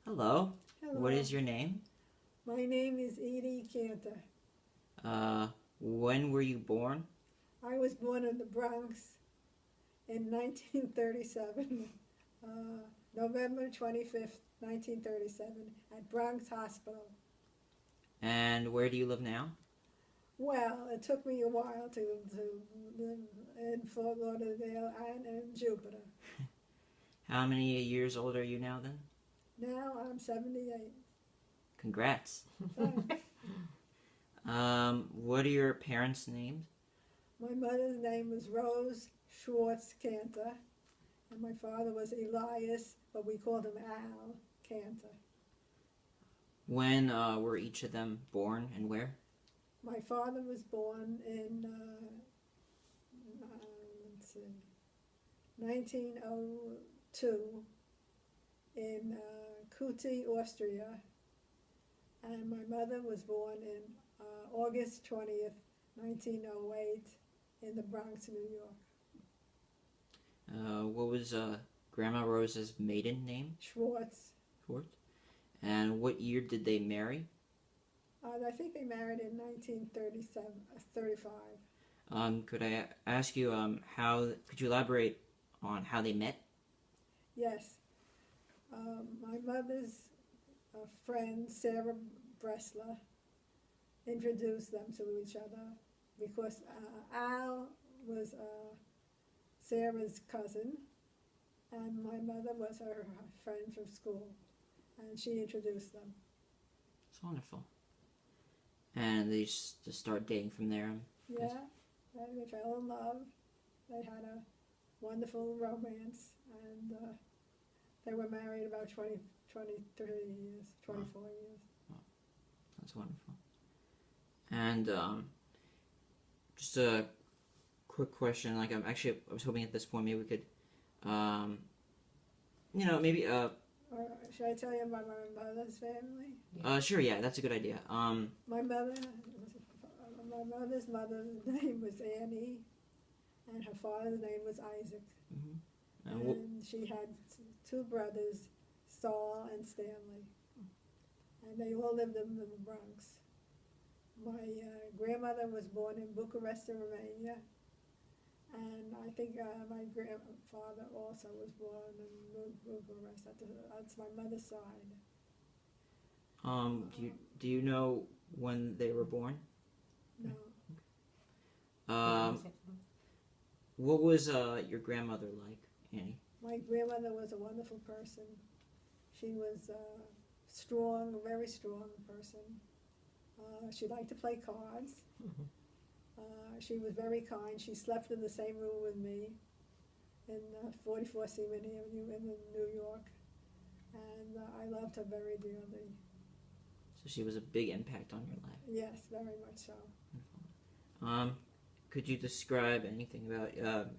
Hello. What Hello, is your name? my name is Edie Cantor. Uh, when were you born? I was born in the Bronx in 1937, uh, November 25th, 1937, at Bronx Hospital. And where do you live now? Well, it took me a while to live in Fort Lauderdale and in Jupiter. How many years old are you now then? Now I'm 78. Congrats. Thanks. What are your parents' names? My mother's name was Rose Schwartz Cantor, and my father was Elias, but we called him Al Cantor. When were each of them born and where? My father was born in, let's see, 1902 in Kuti, Austria, and my mother was born in August 20th, 1908 in the Bronx, New York. What was Grandma Rose's maiden name? Schwartz. Schwartz. And what year did they marry? I think they married in 1935. Could I ask you could you elaborate on how they met? Yes. My mother's friend, Sarah Bressler, introduced them to each other because Al was Sarah's cousin, and my mother was her friend from school, and she introduced them. It's wonderful. And they just start dating from there. Yeah, they fell in love. They had a wonderful romance, and they were married about 23 years, 24 years. That's wonderful. And just a quick question. Like, I was hoping at this point maybe we could, maybe Or should I tell you about my mother's family? Sure, yeah, that's a good idea. My mother's mother's name was Annie, and her father's name was Isaac. Mm-hmm. And she had two brothers, Saul and Stanley, and they all lived in the Bronx. My grandmother was born in Bucharest, Romania, and I think my grandfather also was born in Bucharest. That's my mother's side. Do you know when they were born? No. What was your grandmother like, Annie? My grandmother was a wonderful person. She was strong, a very strong person. She liked to play cards. She was very kind. She slept in the same room with me in 44 Seaman Avenue in New York, and I loved her very dearly. So she was a big impact on your life. Yes, very much so. Could you describe anything about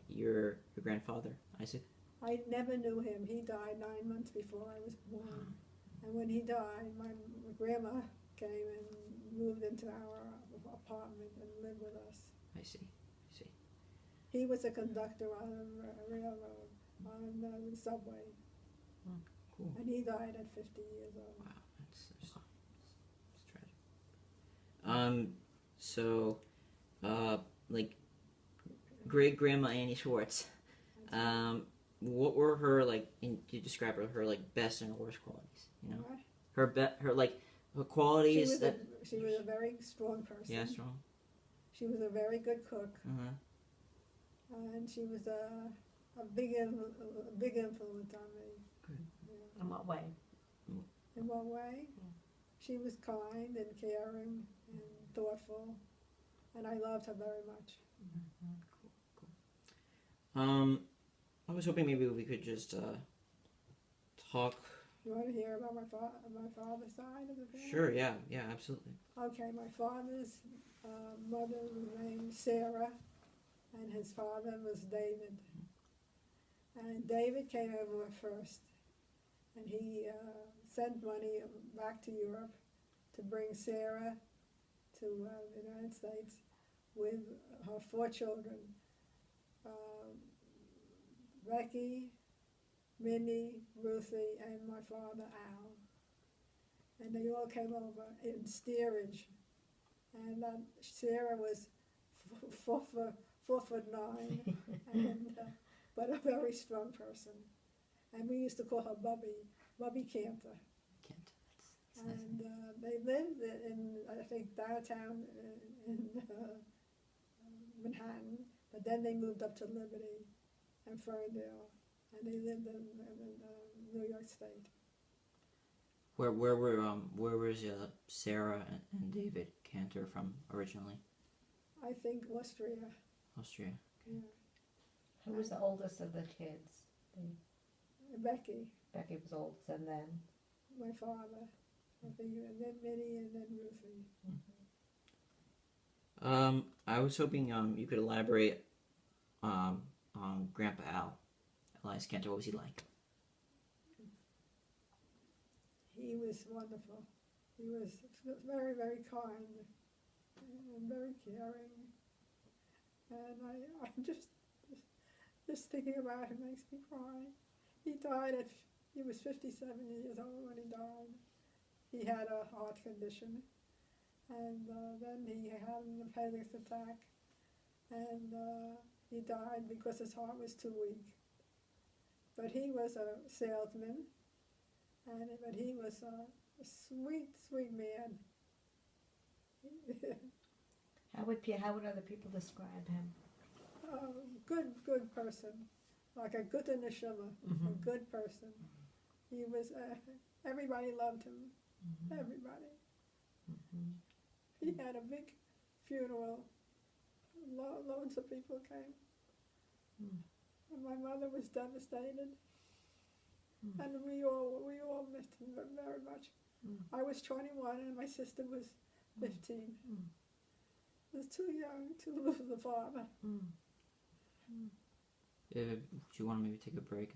your grandfather, Isaac? I never knew him. He died 9 months before I was born. And when he died, my grandma came and moved into our apartment and lived with us. I see. He was a conductor on a railroad, on the subway. Cool. And he died at 50 years old. Wow, that's tragic. So, like, great grandma Annie Schwartz. What were her you describe her like best and worst qualities? You know, What? her qualities She was a very strong person. Yeah, strong. She was a very good cook. And she was a big influence on me. Good. Yeah. In what way? In what way? She was kind and caring and thoughtful, and I loved her very much. Cool. I was hoping maybe we could just talk. You want to hear about my father's side of the family? Sure. Yeah. Absolutely. Okay, my father's mother was named Sarah, and his father was David. And David came over first, and he sent money back to Europe to bring Sarah to the United States with her 4 children, Becky, Minnie, Ruthie, and my father, Al. and they all came over in steerage. And Sarah was 4'9", and but a very strong person. And we used to call her Bubby Cantor. Kent. That's nice. And they lived in, I think, downtown in Manhattan, but then they moved up to Liberty and Ferndale, and they lived in New York State. Where was Sarah and David Cantor from originally? I think Austria. Austria. Yeah. Who was the oldest of the kids? Becky, Becky was oldest, and then my father, I think, and then Minnie, and then Ruthie. I was hoping you could elaborate on Grandpa Al, Elias Cantor. What was he like? He was wonderful. He was very, very kind and very caring. And I'm just thinking about him makes me cry. He was 57 years old when he died. He had a heart condition, and then he had an appendix attack, and he died because his heart was too weak. But he was a salesman, but he was a sweet, sweet man. how would other people describe him? Good person, like a good neshama, a good person. He was, everybody loved him, everybody. He had a big funeral, loads of people came. And my mother was devastated, and we all missed him very much. I was 21 and my sister was 15. I was too young to lose the father. Do you want to maybe take a break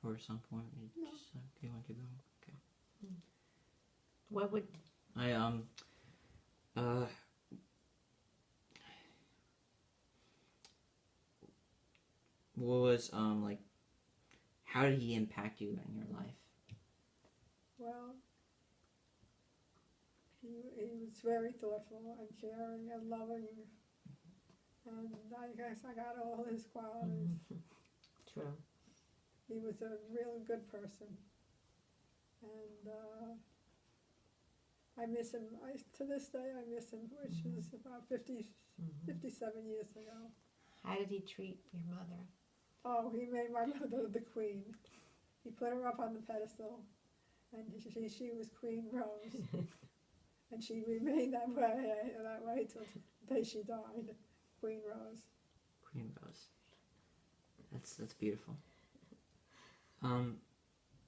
or some point? No. Just, do you want to keep going? Okay. What would what was like? How did he impact you in your life? Well, he was very thoughtful and caring and loving, and I guess I got all his qualities. True. He was a really good person, and I miss him. To this day, I miss him, which is about 57 years ago. How did he treat your mother? Oh, he made my mother the queen. He put her up on the pedestal, and she was Queen Rose, and she remained that way till the day she died, Queen Rose. Queen Rose. That's beautiful.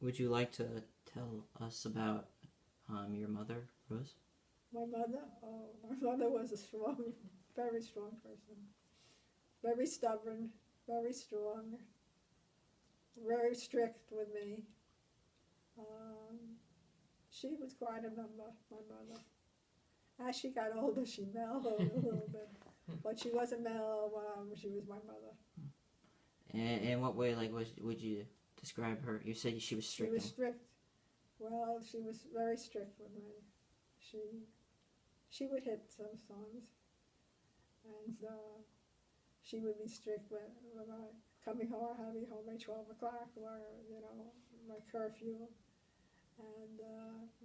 Would you like to tell us about your mother, Rose? My mother was a strong, very strong person. Very stubborn, very strong, very strict with me. She was quite a number, my mother. As she got older, she mellowed a little bit, but she wasn't mellow when she was my mother. And in what way, would you describe her? You said she was strict. She was strict. Well, she was very strict with me. She would hit sometimes, and she would be strict when I coming home, having home by 12 o'clock, or my curfew. And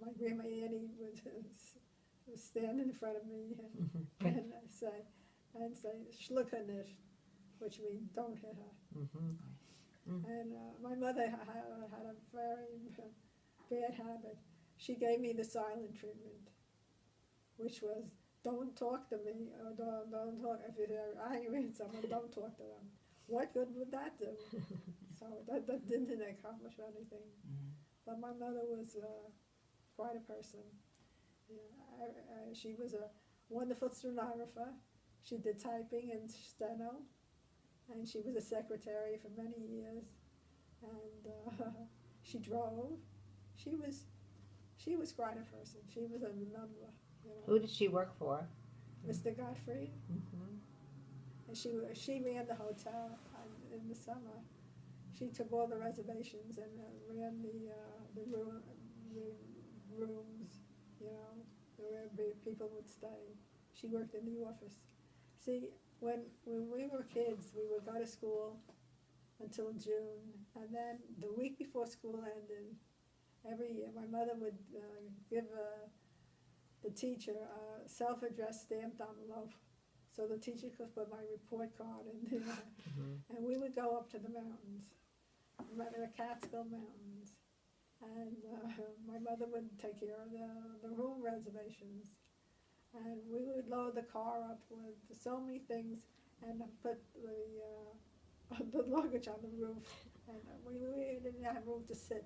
my grandma Edie would stand in front of me and say "Schluckenish," which means don't hit her. And my mother had a very bad habit. She gave me the silent treatment, which was don't talk to me, or don't talk. If you're angry at someone, don't talk to them. What good would that do? So that didn't accomplish anything. But my mother was quite a person. She was a wonderful stenographer. She did typing and steno, and she was a secretary for many years. And she drove. She was quite a person. She was a number. Who did she work for? Mr. Gottfried. And she ran the hotel in the summer. She took all the reservations and ran the rooms. people would stay. She worked in the office. See, when we were kids, we would go to school until June, and then the week before school ended, every year my mother would give the teacher a self-addressed stamped envelope, so the teacher could put my report card in there. And we would go up to the mountains, the Catskill Mountains, and my mother would take care of the room reservations. And we would load the car up with so many things and put the luggage on the roof. And we didn't have room to sit.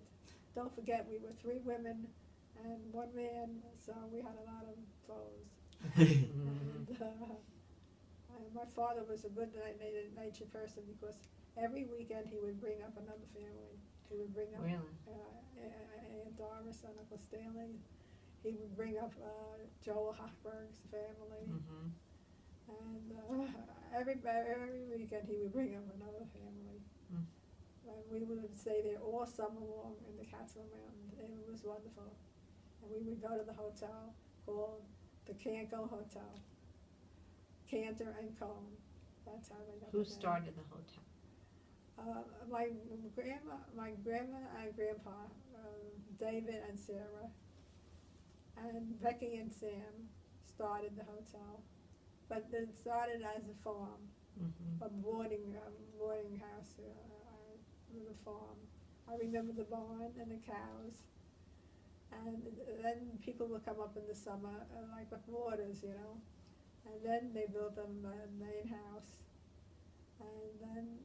Don't forget, we were 3 women and 1 man, so we had a lot of clothes. And my father was a good natured person, because every weekend he would bring up another family. He would bring up Really? Aunt Doris and Uncle Stanley. He would bring up Joel Hochberg's family. And every weekend he would bring up another family. And we would stay there all summer long in the Catskill Mountains, and it was wonderful. And we would go to the hotel called the Canco Hotel, Cantor and Cone. That's how they got Who the name. started the hotel? My grandma and grandpa, David and Sarah, and Becky and Sam started the hotel, but it started as a farm, a boarding house, with a farm. I remember the barn and the cows, and then people would come up in the summer, like with waters, you know, and then they built a main house, and then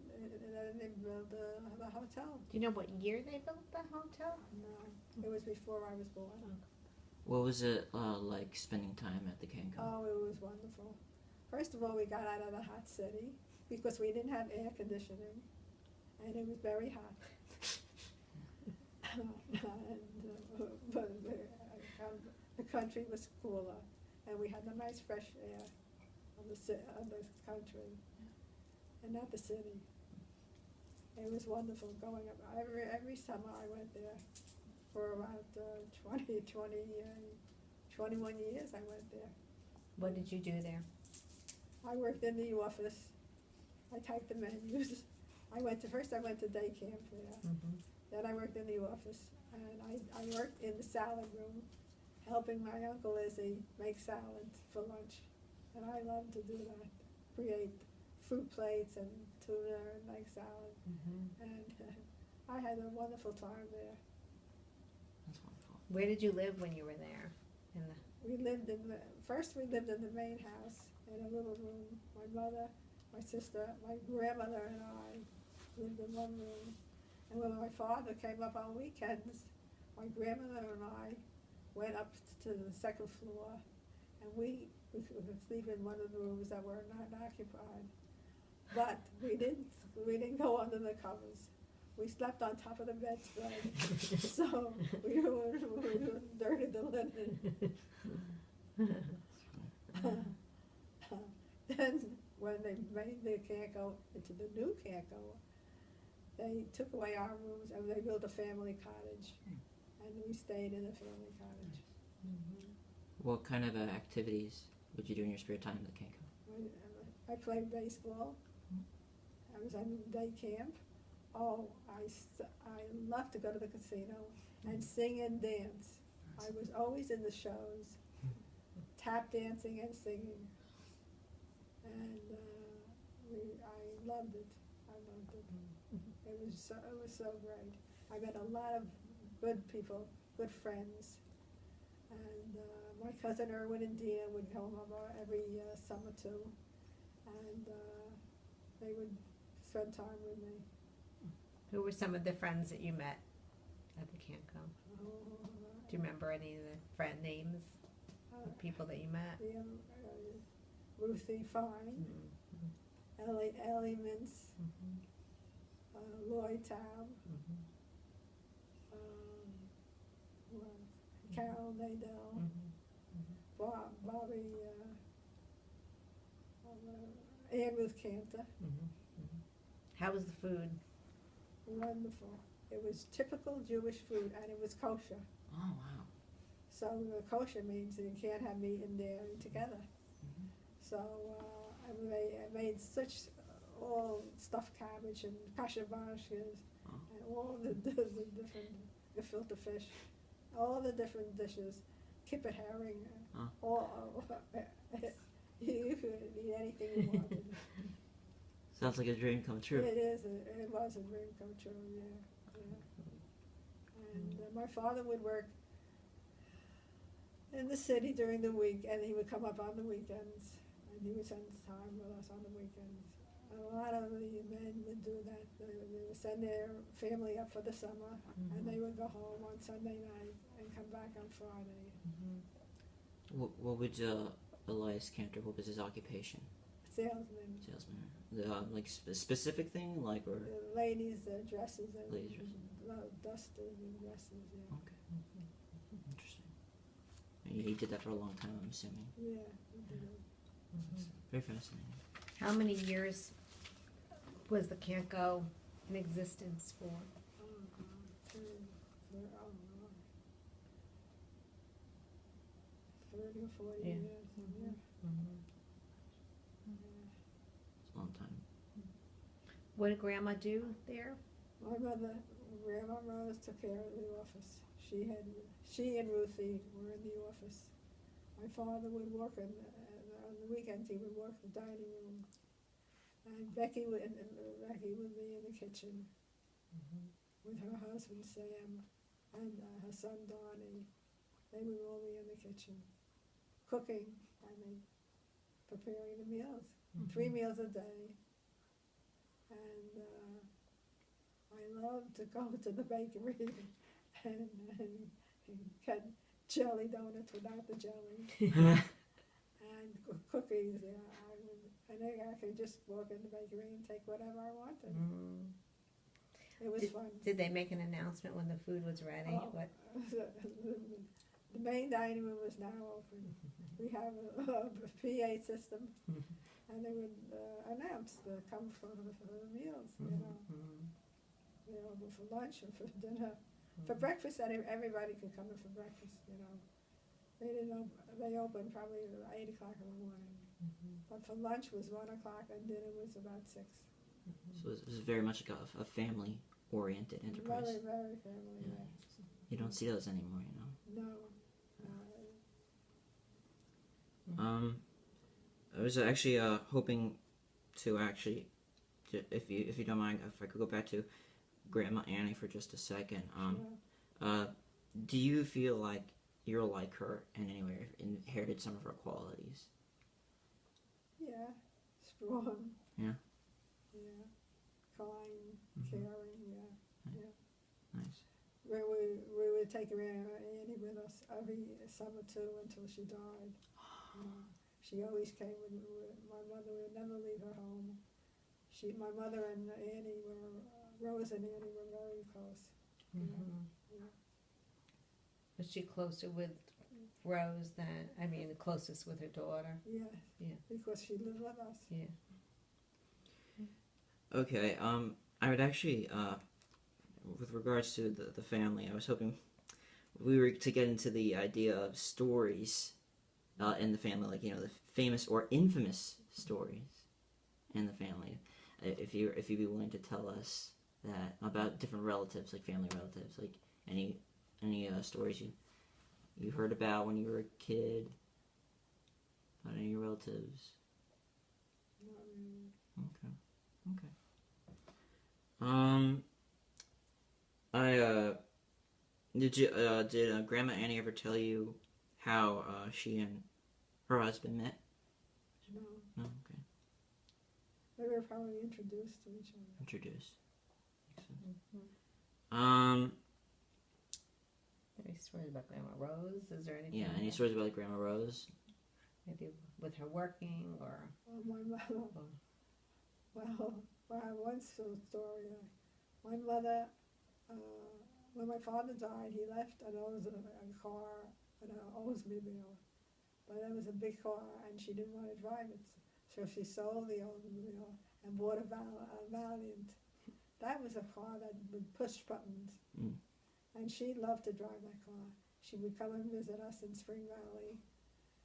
they built the hotel. Do you know what year they built the hotel? No, it was before I was born. What was it like spending time at the Canco? Oh, it was wonderful. First of all, we got out of the hot city because we didn't have air conditioning, and it was very hot. But the country was cooler, and we had the nice fresh air of the country, and not the city. It was wonderful going up. Every summer I went there. For about 21 years I went there. What did you do there? I worked in the office. I typed the menus. First I went to day camp there. Then I worked in the office. And I worked in the salad room, helping my Uncle Izzy make salads for lunch. And I love to do that, create fruit plates and tuna and egg salad. And I had a wonderful time there. That's wonderful. Where did you live when you were there? We lived in the main house in a little room. My mother, my sister, my grandmother and I lived in one room. And when my father came up on weekends, my grandmother and I went up to the second floor, and we could sleep in one of the rooms that were not occupied. But we didn't go under the covers. We slept on top of the bedspread, so we wouldn't dirty the linen. Then, when they made the Canco into the new Canco, they took away our rooms and they built a family cottage, and we stayed in the family cottage. What kind of activities would you do in your spare time at the Canco? I played baseball. I was on day camp. Oh, I love to go to the casino and sing and dance. I was always in the shows, tap dancing and singing, and I loved it. I loved it. It was so great. I met a lot of good people, good friends, and my cousin Erwin and Dina would come over every summer too, and they would spend time with me. Who were some of the friends that you met at the Canco? Do you remember any of the friend names of people that you met? Ruthie Fine, Ellie Mintz, Lloyd Taub, Carol Nadell, Bobby, Ann Ruth Cantor. How was the food? Wonderful. It was typical Jewish food, and it was kosher. Oh, wow. So the kosher means that you can't have meat and dairy together. So I made such all stuffed cabbage and kashavashkas and all the different gefilte fish, all the different dishes, kippet herring, all you could eat anything you wanted. Sounds like a dream come true. It was a dream come true, yeah. And my father would work in the city during the week, and he would come up on the weekends, and he would spend time with us on the weekends. A lot of the men would do that. They would send their family up for the summer, and they would go home on Sunday night and come back on Friday. What would Elias Cantor? What was his occupation? Salesman. Salesman. Like a specific thing, like or The ladies' dresses and ladies' dresses. dusters and dresses. Yeah. Okay. Interesting. And he did that for a long time, I'm assuming. Yeah, he did it. Very fascinating. How many years was the Can't Go in existence for? Oh, God. 30 or 40 Yeah. years. Yeah. It's a long time. What did Grandma do there? My mother, Grandma Rose, took care of the office. She and Ruthie were in the office. My father would work on the weekends. He would work the dining room, and Becky would be in the kitchen with her husband Sam and her son Donnie. They would all be in the kitchen, cooking. Preparing the meals, 3 meals a day. And I loved to go to the bakery and get jelly donuts without the jelly and cookies. Yeah, I could just walk in the bakery and take whatever I wanted. It was fun. Did they make an announcement when the food was ready? Oh, What? The main dining room was now open. We have a PA system, and they would announce the come for the meals, you know, for lunch or for dinner. For breakfast, everybody could come in for breakfast, you know. They opened probably at 8 o'clock in the morning. But for lunch was 1 o'clock and dinner was about 6. So it was very much like a family-oriented enterprise. Very, very family, yeah. You don't see those anymore, you know. No. I was actually hoping to if you don't mind, if I could go back to Grandma Annie for just a second. Do you feel like you're like her in any way, inherited some of her qualities? Yeah, strong. Yeah. Yeah, kind, caring. Yeah. Nice. We would take Annie with us every summer too until she died. She always came with my mother. Would never leave her home. My mother and Annie Rose and Annie were very close. Yeah. Was she closer with Rose than, the closest with her daughter? Yeah. Yeah. Because she lived with us. Yeah. Okay, I would actually, with regards to the family, I was hoping we were to get into the idea of stories in the family, like, the famous or infamous stories in the family. If you'd be willing to tell us that about different relatives, like family relatives, like any stories you heard about when you were a kid, about any relatives. Not really. Okay. Did Grandma Annie ever tell you how she and her husband met? No. No. Okay. They were probably introduced to each other. Introduced. Any stories about Grandma Rose? Is there anything? Yeah. Any stories about Grandma Rose? Maybe with her working or? My mother. Well, I once told a story. My mother, when my father died, he left a car, an Oldsmobile. But it was a big car, and she didn't want to drive it. So she sold the Oldsmobile and bought a Valiant. That was a car that would push buttons. And she loved to drive that car. she would come and visit us in Spring Valley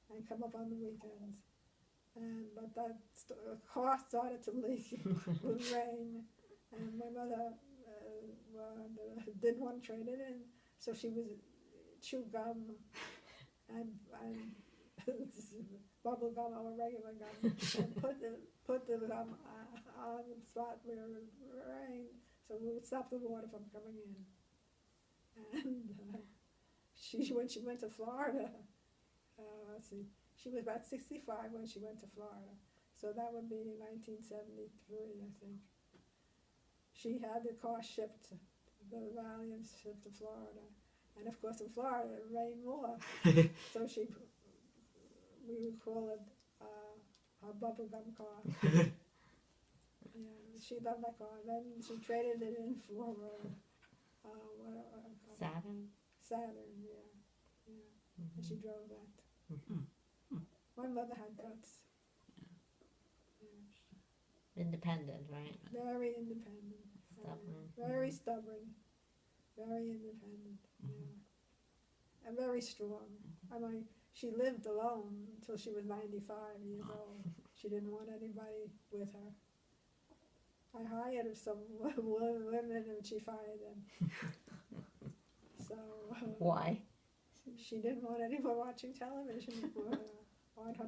and come up on the weekends. But that car started to leak with rain, and my mother didn't want to trade it in, so she would chew gum and bubble gum or regular gum, and put the gum on the spot where it rained, so we would stop the water from coming in. And when she went to Florida, let's see, she was about 65 when she went to Florida, so that would be 1973, I think. She had the car shipped to the valley and shipped to Florida, and of course in Florida it rained more, so we would call it her bubblegum car. Yeah, she loved that car. Then she traded it in for Saturn, yeah. And she drove that. My mother had guts. Yeah. Independent, right? Very independent. Stubborn. Very stubborn. Very independent. Yeah. And very strong. I mean, she lived alone until she was 95 years old. She didn't want anybody with her. I hired some women and she fired them. So. Why? She didn't want anyone watching television on her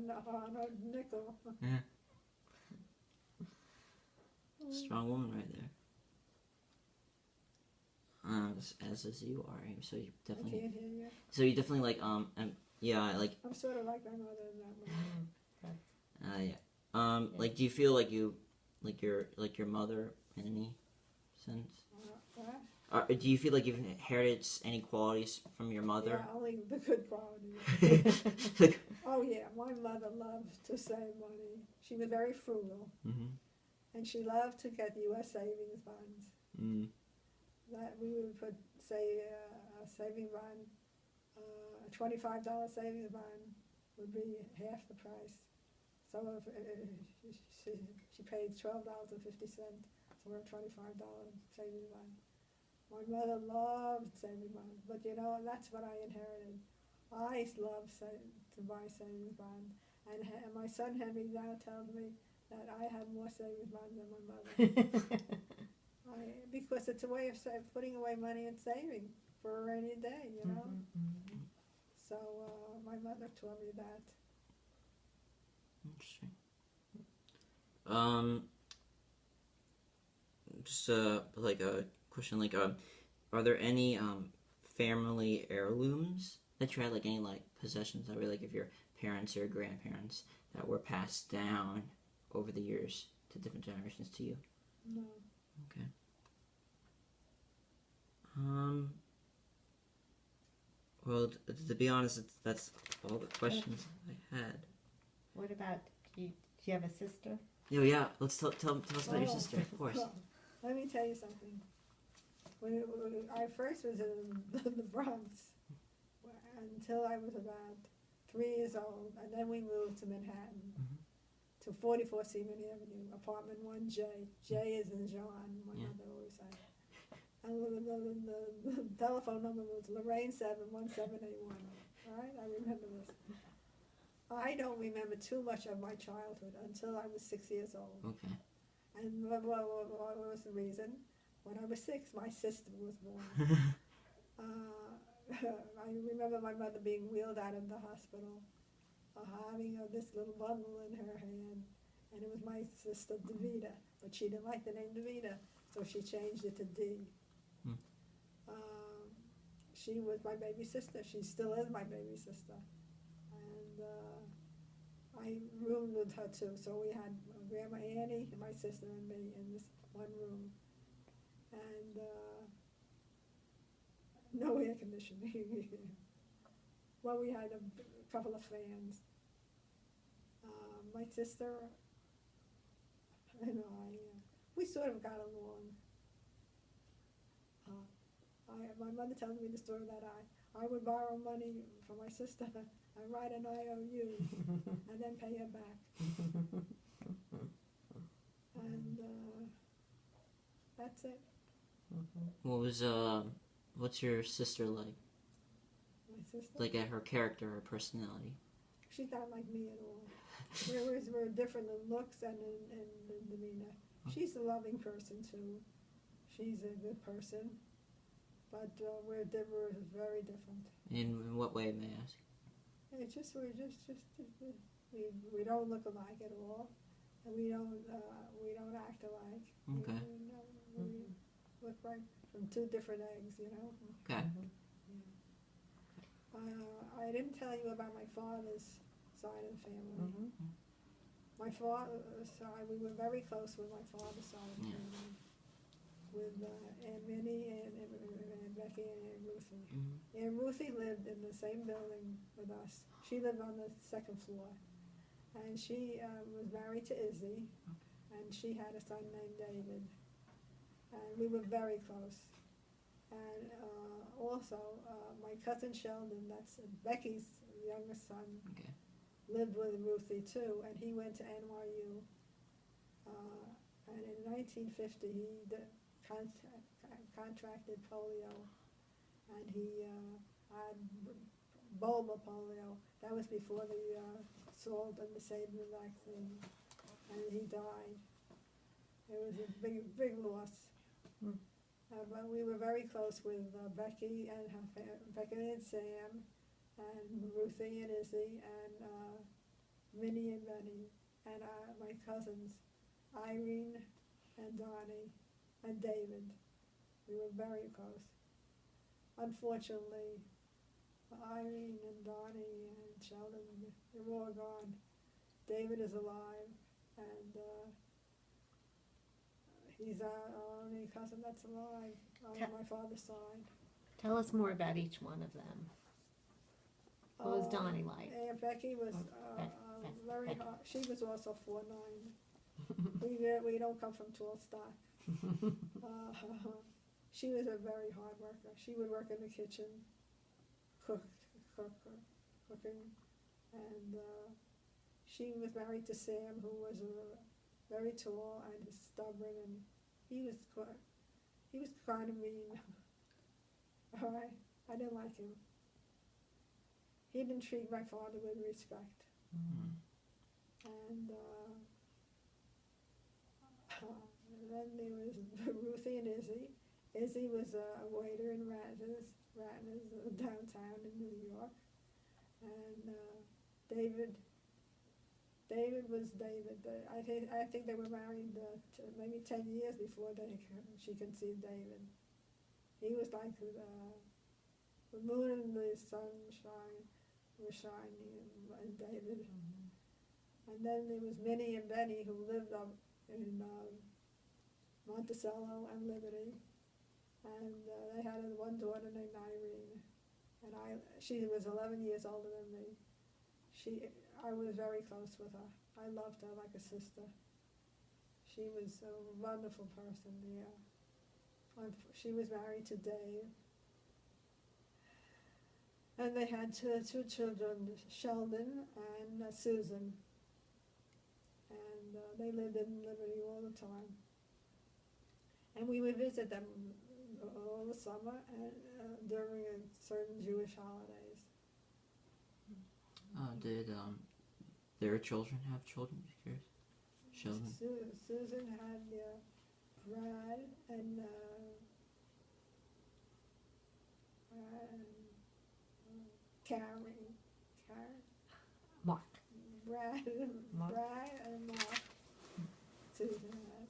nickel. Yeah. Strong woman right there. As you are, so you definitely. I can't hear you. So you definitely like yeah, like. I'm sort of like my mother in that way. Yeah. Like, do you feel like you, like your mother in any sense? What? Do you feel like you've inherited any qualities from your mother? Yeah, only the good qualities. Oh yeah, my mother loved to save money. She was very frugal, and she loved to get U.S. savings bonds. That we would put, say, a saving bond, a $25 savings bond would be half the price. So if she paid $12.50 for a $25 savings bond. My mother loved saving bonds, but you know, that's what I inherited. I love to buy savings bonds, and my son Henry now tells me that I have more savings bonds than my mother. Because it's a way of putting away money and saving for a rainy day, you know. So my mother taught me that. Interesting. Just like a question, like are there any family heirlooms that you had, like any like possessions that were like of your parents or grandparents that were passed down over the years to different generations to you? No. Okay. Well, to be honest, that's all the questions I had. What about, do you have a sister? Oh yeah, let's tell us about your sister, of course. Well, let me tell you something. When I first was in the Bronx until I was about 3 years old, and then we moved to Manhattan, to 44 Seaman Avenue, apartment 1J. J is in John, my mother always said. And the telephone number was Lorraine 71781. All right, I remember this. I don't remember too much of my childhood until I was 6 years old. Okay. And what was the reason? When I was 6, my sister was born. I remember my mother being wheeled out of the hospital, having this little bundle in her hand, and it was my sister Davida, but she didn't like the name Davida, so she changed it to D. She was my baby sister. She still is my baby sister. And I roomed with her too. So we had Grandma Annie, and my sister, and me in this one room. And no air conditioning. Well, we had a couple of fans. My sister, we sort of got along. My mother tells me the story that I would borrow money from my sister and write an IOU and then pay her back. And that's it. What's your sister like? My sister? Like at her character or personality. She's not like me at all. We're different in looks and in demeanor. She's a loving person too. She's a good person, but we're very different. In what way, may I ask? It's just we don't look alike at all, and we don't act alike. Okay. We look like from two different eggs, you know. Okay. I didn't tell you about my father's side of the family. Mm-hmm. My father's side, we were very close with my father's side of the Yeah. family, with Aunt Minnie and Becky and Aunt Ruthie. Mm-hmm. Aunt Ruthie lived in the same building with us. She lived on the second floor, and she was married to Izzy, and she had a son named David, and we were very close. And also, my cousin Sheldon, that's Becky's youngest son, Okay. lived with Ruthie too, and he went to NYU. And in 1950, he contracted polio, and he had bulbar polio. That was before the salt and the Sabin vaccine, and he died. It was a big loss. Mm. But we were very close with Becky and Becky and Sam, and Ruthie and Izzy, and Minnie and Benny, and my cousins, Irene and Donnie and David. We were very close. Unfortunately, Irene and Donnie and Sheldon, they're all gone. David is alive, and he's our only cousin that's alive on my father's side. Tell us more about each one of them. What was Donnie like? Aunt Becky was very hard. She was also 4'9". We don't come from tall stock. She was a very hard worker. She would work in the kitchen, cooking, and she was married to Sam, who was very tall and stubborn, and he was kind of mean. All right, I didn't like him. He didn't treat my father with respect. Mm-hmm. And then there was Ruthie and Izzy. Izzy was a waiter in Ratner's downtown in New York. And David was David. I think they were married maybe 10 years before she conceived David. He was like the moon and the sunshine were shining, and David. And then there was Minnie and Benny, who lived up in Monticello and Liberty, and they had one daughter named Irene, and she was 11 years older than me. I was very close with her. I loved her like a sister. She was a wonderful person, yeah. She was married to Dave. And they had two children, Sheldon and Susan. And they lived in Liberty all the time. And we would visit them all the summer and during certain Jewish holidays. Did their children have children? Curious. Sheldon. Susan had Brad and Karen. Mark. Brad and Mark. Susan had.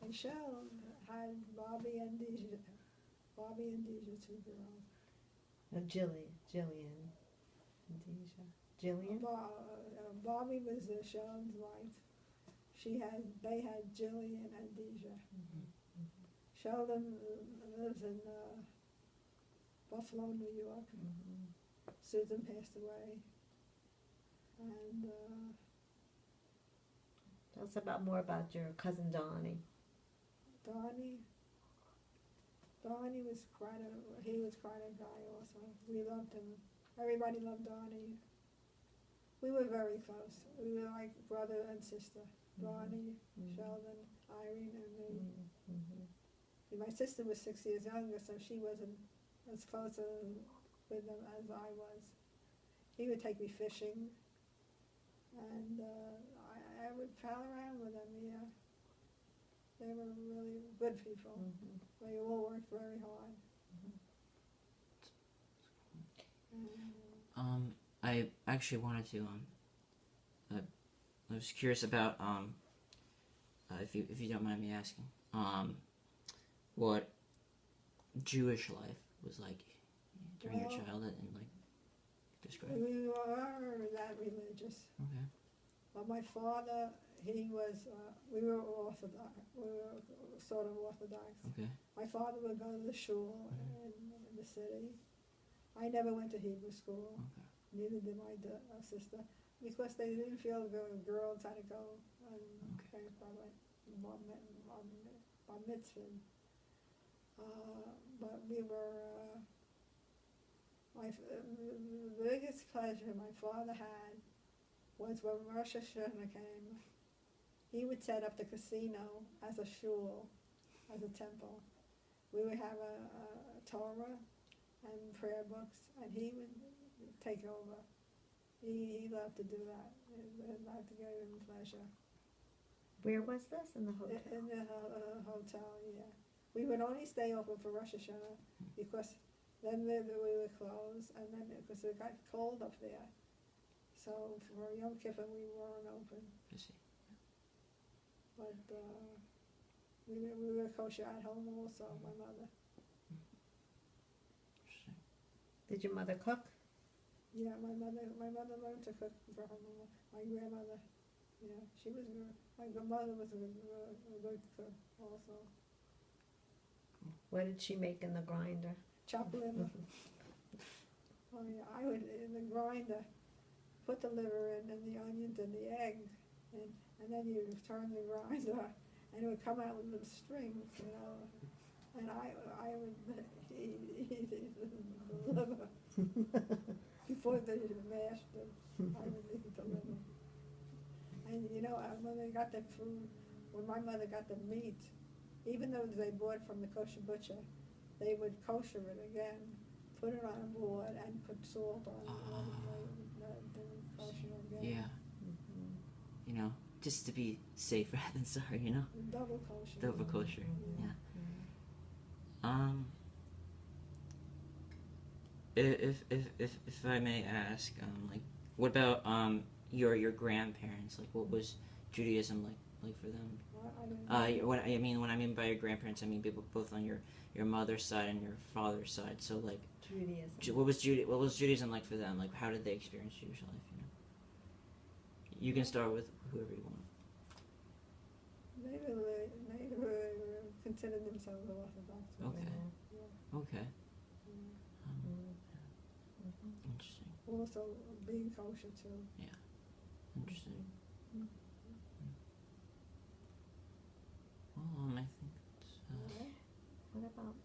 And Sheldon had Bobby and Deja, two girls. Jillian. Jillian? Bobby was Sheldon's wife. They had Jillian and Deja. Sheldon lives in Buffalo, New York. Susan passed away. And tell us more about your cousin Donnie. Donnie was quite a guy also. We loved him. Everybody loved Donnie. We were very close. We were like brother and sister. Donnie, Sheldon, Irene, and me. My sister was 6 years younger, so she wasn't as close with them as I was. He would take me fishing, and I would pal around with them, yeah. They were really good people. Mm-hmm. They all worked very hard. I actually wanted to I was curious about if you don't mind me asking what Jewish life was like during your childhood and like describe. We were that religious. Okay. But my father, he was, we were Orthodox. We were sort of Orthodox. Okay. My father would go to the shul in the city. I never went to Hebrew school. Okay. Neither did my sister, because they didn't feel the girls had to go and Okay. probably bar mitzvah. But we were, the biggest pleasure my father had was when Rosh Hashanah came. He would set up the casino as a shul, as a temple. We would have a Torah and prayer books, and he would take over. He loved to do that. That gave him pleasure. Where was this? In the hotel? In the hotel, yeah. We would only stay open for Rosh Hashanah because then we were closed, and then because it got cold up there. So for Yom Kippur we weren't open. I see. But we were kosher at home also, my mother. Interesting. Did your mother cook? Yeah, my mother learned to cook for her mama. My grandmother, yeah, she was good. My grandmother was a good cook also. What did she make in the grinder? Chop liver. Oh yeah, I would in the grinder put the liver in and the onions and the egg, and then you turn the grinder and it would come out with little strings, you know. And I would eat the liver before they mashed it. I would eat the liver. And you know, when they got the food, when my mother got the meat, even though they bought from the kosher butcher, they would kosher it again, put it on a board, and put salt on it, and kosher again. Yeah. Mm-hmm. You know, just to be safe rather than sorry, you know? Double kosher. Double kosher. Yeah. If I may ask, like, what about your grandparents? Like, what was Judaism like for them? When I mean by your grandparents, I mean both on your mother's side and your father's side. So like, Judaism. What was Judaism like for them? Like, how did they experience Jewish life? You know, you can start with whoever you want. They were considered themselves Orthodox. Okay. Yeah. Okay. Mm-hmm. Interesting. Also being kosher too. Interesting. Well, I think that's, What about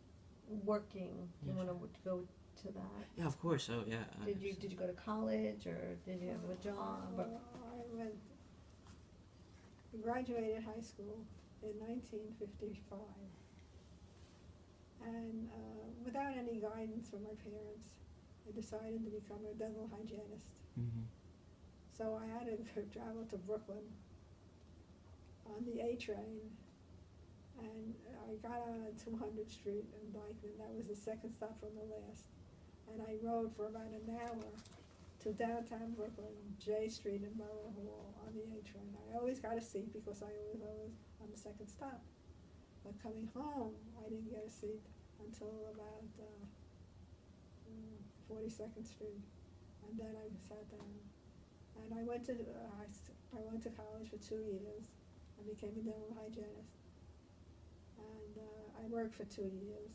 working? Do you Yes. want to go to that? yeah, of course. Oh, yeah. Did you go to college or did you have a job? Or? I graduated high school in 1955, and without any guidance from my parents, I decided to become a dental hygienist. Mm-hmm. So I had to travel to Brooklyn on the A train, and I got on at 200th Street in Dykeman. That was the second stop from the last. And I rode for about an hour to downtown Brooklyn, J Street and Borough Hall on the A train. I always got a seat because I was always on the second stop. But coming home, I didn't get a seat until about 42nd Street. And then I sat down. And I went to college for 2 years. I became a dental hygienist. And I worked for 2 years,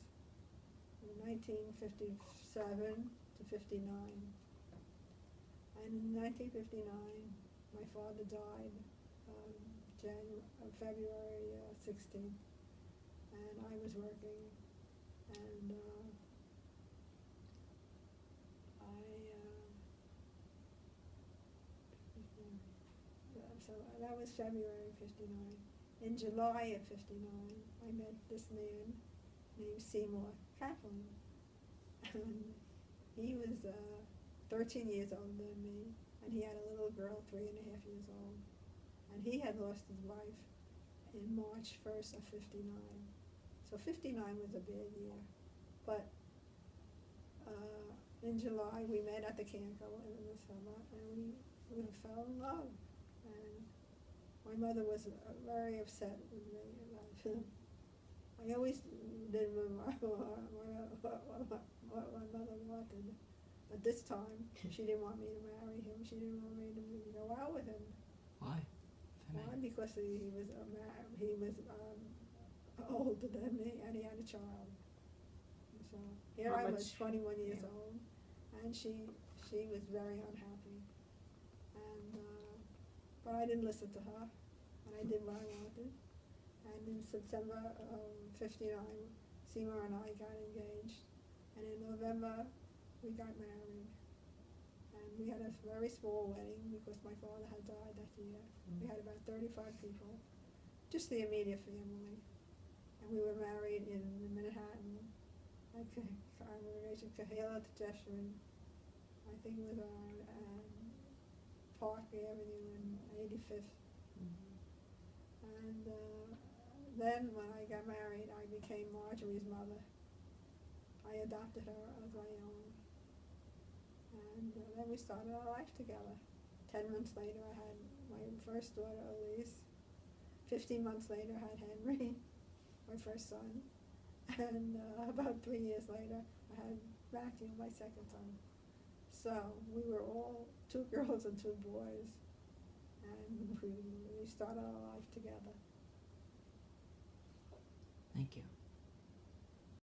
from 1957 to 59. And in 1959, my father died February 16th, and I was working, and so that was February of 59. In July of 59, I met this man named Seymour Kaplan. And he was 13 years older than me, and he had a little girl 3.5 years old, and he had lost his wife in March 1st of 59. So 59 was a bad year, but in July we met at the Canco in the summer, and we fell in love, and my mother was very upset with me about him. I always did what my mother wanted, but this time she didn't want me to marry him. She didn't want me to go out with him. Why? Why? Because he was older than me, and he had a child. So here How I was, much- 21 years yeah. old, and she was very unhappy. And but I didn't listen to her, and I did what I wanted. And in September of 59, Seymour and I got engaged, and in November we got married. And we had a very small wedding because my father had died that year. We had about 35 people, just the immediate family. And we were married in Manhattan, at Congregation Kahela to Jeshurun. I think it was on Park Avenue and 85th. And then when I got married, I became Marjorie's mother. I adopted her as my own. And then we started our life together. 10 months later, I had my first daughter, Elise. 15 months later, I had Henry, my first son. And about 3 years later, I had Matthew, my second son. So we were all 2 girls and 2 boys. And we started our life together. Thank you.